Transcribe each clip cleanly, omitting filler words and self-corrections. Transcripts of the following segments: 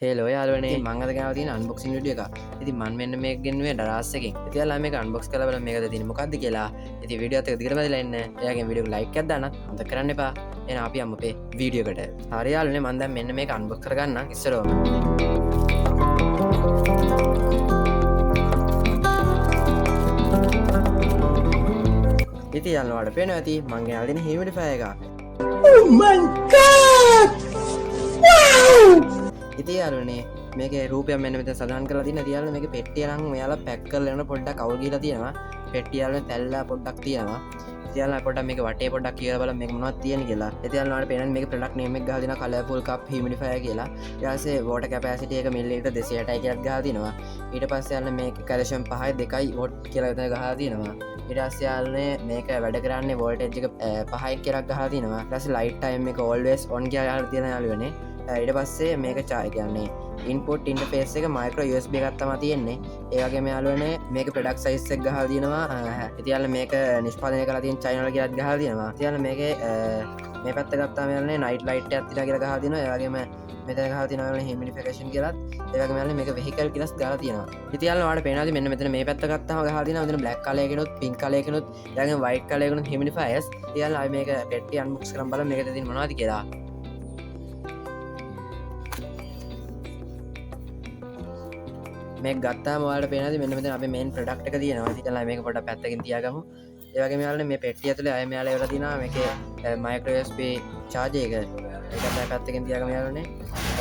හේලෝ යාලුවනේ මංගද ගෙනාව තියෙන අන්බොක්සින් විඩිය එක. ඉතින් මම මෙන්න මේක ගෙන්නුවේ ඩරාස්සකින්. ඉතින් යාලා මේක අන්බොක්ස් කරලා බලන්න මේකද තියෙන්නේ මොකද්ද කියලා. ඉතින් වීඩියෝ එක දිගට බලලා ඉන්න. එයාගේ වීඩියෝ එක ලයික් එකක් දාන්නත් අමතක කරන්න එපා. එහෙනම් අපි යමු අපේ වීඩියෝ එකට. හරි යාළුවනේ මම දැන් මෙන්න මේක අන්බොක්ස් කරගන්නම් ඉස්සරවම. ඉතින් යාළුවාට පේනවා ඇති මං ගෙනාලා තියෙන හියුමිඩිෆයර් එක. Oh my god! Wow! ඉතින් යාළුවනේ මේකේ රූපයක් මෙන්න මෙතන සඳහන් කරලා තියෙනවා. ඉතින් යාළුවනේ මේකේ පෙට්ටිය නම් ඔයාලා පැක් කරලා යන පොඩ්ඩක් අවුල් ගිහලා තියෙනවා. පෙට්ටිය යාළුවනේ තැල්ලා පොඩ්ඩක් තියෙනවා. ඉතින් යාළුවනේ පොඩ්ඩක් මේක වටේ පොඩ්ඩක් කියලා බලන්න මේක මොනවද තියෙන්නේ කියලා. ඉතින් යාළුවනේ පේනන්නේ මේකේ ප්‍රොඩක්ට් නේම් එක ගහලා තියෙනවා කලර්ෆුල් කප් හියුමිඩිෆයර් කියලා. ඊට පස්සේ වෝටර් කැපැසිටි එක මිලිලීටර් 260යි කියලා ගහලා තියෙනවා. ඊට පස්සේ යාළුවනේ මේකේ කැල්සියම් 5යි 2යි වෝට් කියලා එතන ගහලා තියෙනවා. ඊට පස්සේ යාළුවනේ මේක වැඩ කරන්නේ වෝල්ටේජ් එක 5යි කියලා ගහලා තියෙනවා. ඊට පස්සේ ලයිට් ටයිම් එක always on කියලා ගහලා තියෙනවා යාළුවනේ. ඊට පස්සේ මේක කියන්නේ ඉන්පුට් ඉන්ටර්ෆේස් එක මයික්‍රෝ USB එකක් තමයි තියෙන්නේ. ඒ වගේම යාළුවනේ මේක ප්‍රොඩක්ට් සයිස් එක ගහලා තියෙනවා. ඉතින් යාළුවනේ මේක නිෂ්පාදනය කරලා තියෙන චයිනා වල කියලාත් ගහලා තියෙනවා. ඉතින් යාළුවනේ මේකේ මේ පැත්ත ගත්තාම යාළුවනේ නයිට් ලයිට් එකක් තියෙනවා කියලා ගහලා තියෙනවා. ඒ වගේම මෙතන ගහලා තියෙනවා යාළුවනේ හියුමිඩිෆිකේෂන් කියලාත්. ඒ වගේම යාළුවනේ මේක වෙහිකල් කියලාත් ගහලා තියෙනවා. ඉතින් යාළුවනේ ඔයාලට පේනවාද මෙන්න මෙතන මේ පැත්ත ගත්තාම ගහලා තියෙනවා මෙතන බ්ලැක් කලර් එකනොත් පින්ක් කලර් එකනොත් ඒ වගේම වයිට් කලර් එකනොත් හියුමිඩිෆයර්ස්. ඉතින් යාළුවනේ අපි මේක පෙට්ටිය අන්බොක්ස් කරන් බලමු මේකද තියෙන්නේ මොනවද කියලා. මේ ගත්තාම ඔයාලට පේනවාද මෙන්න මෙතන අපේ මේන් ප්‍රොඩක්ට් එක තියෙනවා. ඉතින් මේක පොඩ්ඩක් පැත්තකින් තියාගමු. ඒ වගේම යාළුවනේ මේ පෙට්ටිය ඇතුලේ අය මෙයාලා ඒවලා තියෙනවා මේකේ මයික්‍රෝ USB charger එක. ඒකත් අපි පැත්තකින් තියාගමු යාළුවනේ.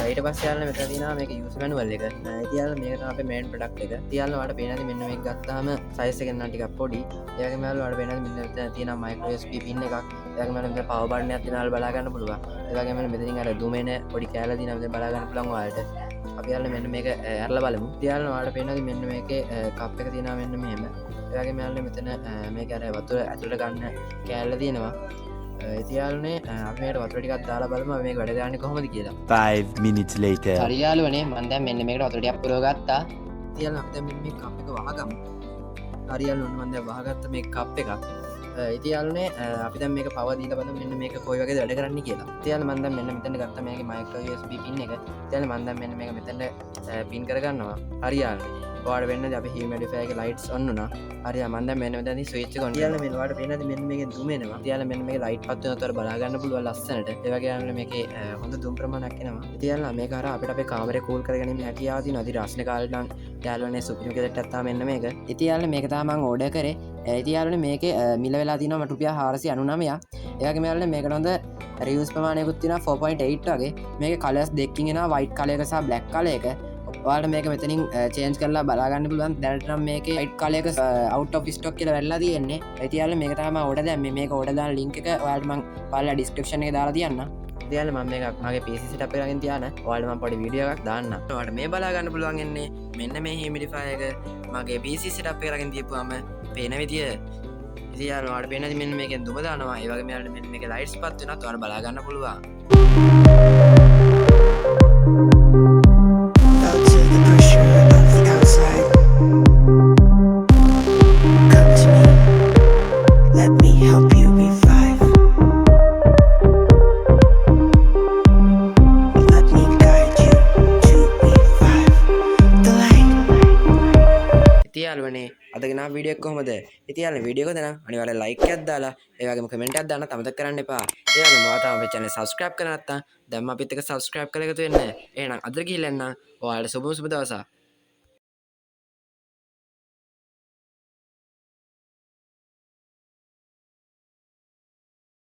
ඊට පස්සේ යාළුවනේ මෙතන තියෙනවා මේකේ user manual එක. ඉතින් යාළුවනේ මේක තමයි අපේ මේන් ප්‍රොඩක්ට් එක. ඉතින් යාළුවනේ ඔයාලට පේනවාද මෙන්න මේක ගත්තාම size එක නම් ටිකක් පොඩි. ඒ වගේම යාළුවනේ ඔයාලට පේනවාද මෙන්න මෙතන තියෙනවා මයික්‍රෝ USB pin එකක්. ඒ වගේම මෙතන power button එකක් තියෙනවා බලා ගන්න පුළුවන්. ඒ වගේම මෙතනින් අර zoom in පොඩි කැලලා තියෙනවා මෙතන බලා ගන්න පුළුවන් ඔයාලට. අපි යාළුවනේ මෙන්න මේක ඇරලා බලමු. ඉතින් යාළුවනේ ඔයාලට පේනවාද මෙන්න මේකේ කප් එක තියෙනවා මෙන්න මෙහෙම. ඒ වගේම යාළුවනේ මෙතන මේක අර වතුර ඇතුළට ගන්න කෑල්ල තියෙනවා. ඉතින් යාළුවනේ අපි මේකට වතුර ටිකක් දාලා බලමු මේක වැඩ ගන්නේ කොහොමද කියලා. 5 minutes later. හරි යාළුවනේ මම දැන් මෙන්න මේකට වතුර ටිකක් පුරව ගත්තා. ඉතින් යාළුවනේ අපි දැන් මෙන්න මේ කප් එක වහගමු. හරි යාළුවනේ මම දැන් වහගත්ත මේ කප් එකක්. ඉතින් යාළුවනේ අපි දැන් මේක පවර් දීලා බලමු මෙන්න මේක කොයි වගේද වැඩ කරන්නේ කියලා. ඉතින් යාළුවනේ මම දැන් මෙන්න මෙතන ගත්තා මේකේ මයික්‍රෝ USB pin එක. ඉතින් යාළුවනේ මම දැන් මෙන්න මේක මෙතන පින් කරගන්නවා. හරි යාළුවනේ ඔයාලට වෙන්නේ අපි හියුමිඩිෆයර් එකේ ලයිට්ස් ඔන් වුණා. හරි මම දැන් මෙන්න මෙතනදී ස්විච් එක ඔන් කරලා මෙන්න ඔයාලට පේනද මෙන්න මේකෙන් zoom එනවා. ඉතින් යාළුවනේ මෙන්න මේකේ ලයිට් පත් වෙනතර බලා ගන්න පුළුවන් ලස්සනට. ඒ වගේ යාළුවනේ මේකේ හොඳ zoom ප්‍රමාණයක් එනවා. ඉතින් යාළුවනේ මේක හරහා අපිට අපේ කාමරේ කූල් කරගැනීමේ හැකියාව තියෙනවා. ඉතින් රස්නේ කාලේ නම් යාළුවනේ සුපිරිම ගෙදරට ඇත්තා මෙන්න මේක. ඉතින් යාළුවනේ මේක තමයි මම ඕඩර් කරේ. ඉතින් යාළුවනේ මේකේ මිල වෙලා තියෙනවා මට රුපියල් 499ක්. ඒ වගේම යාළුවනේ මේකට හොඳ රිවිව්ස් ප්‍රමාණයකුත් තියෙනවා 4.8 වගේ. මේකේ කලර්ස් දෙකකින් එනවා වයිට් කලර් එක සහ බ්ලැක් කලර් එක. ඔයාලට මේක මෙතනින් චේන්ජ් කරලා බලා ගන්න පුළුවන්. දැනට නම් මේකේ වයිට් කලර් එක out of stock කියලා වැරලා තියෙන්නේ. ඉතින් යාළුවනේ මේක තමයි මම ඕඩර් දැම්මේ. මේක ඕඩර් දාන link එක ඔයාලට මම පල්ලා description එකේ දාලා තියන්නම්. ඉතින් යාළුවනේ මම මේක මගේ PC setup එකකින් තියාන ඔයාලට මම පොඩි වීඩියෝ එකක් දාන්නම්. ඔයාලට මේ බලා ගන්න පුළුවන් ඉන්නේ මෙන්න මේ humidifier එක මගේ PC setup එකකින් තියපුවාම පේන විදිය. ඉතින් යාළුවනේ ඔයාලට පේනද මෙන්න මේකෙන් දුම දානවා. ඒ වගේම යාළුවනේ මෙන්න මේකේ lights පත් වෙනත් ඔයාලට බලා ගන්න පුළුවන්. යාළුවනේ අද ගෙනා වීඩියෝ එක කොහමද? ඉතින් යාළුවනේ වීඩියෝ එක දැන් අනිවාර්යෙන් ලයික් එකක් දාලා ඒ වගේම කමෙන්ට් එකක් දාන්න අමතක කරන්න එපා. ඒ වගේම ඔයා තාම අපේ channel subscribe කරලා නැත්නම් දැන් අපිත් එක්ක subscribe කරලා එකතු වෙන්න. එහෙනම් අද ගිහිල්ලා එන්න. ඔයාලට සුබ දවසක්.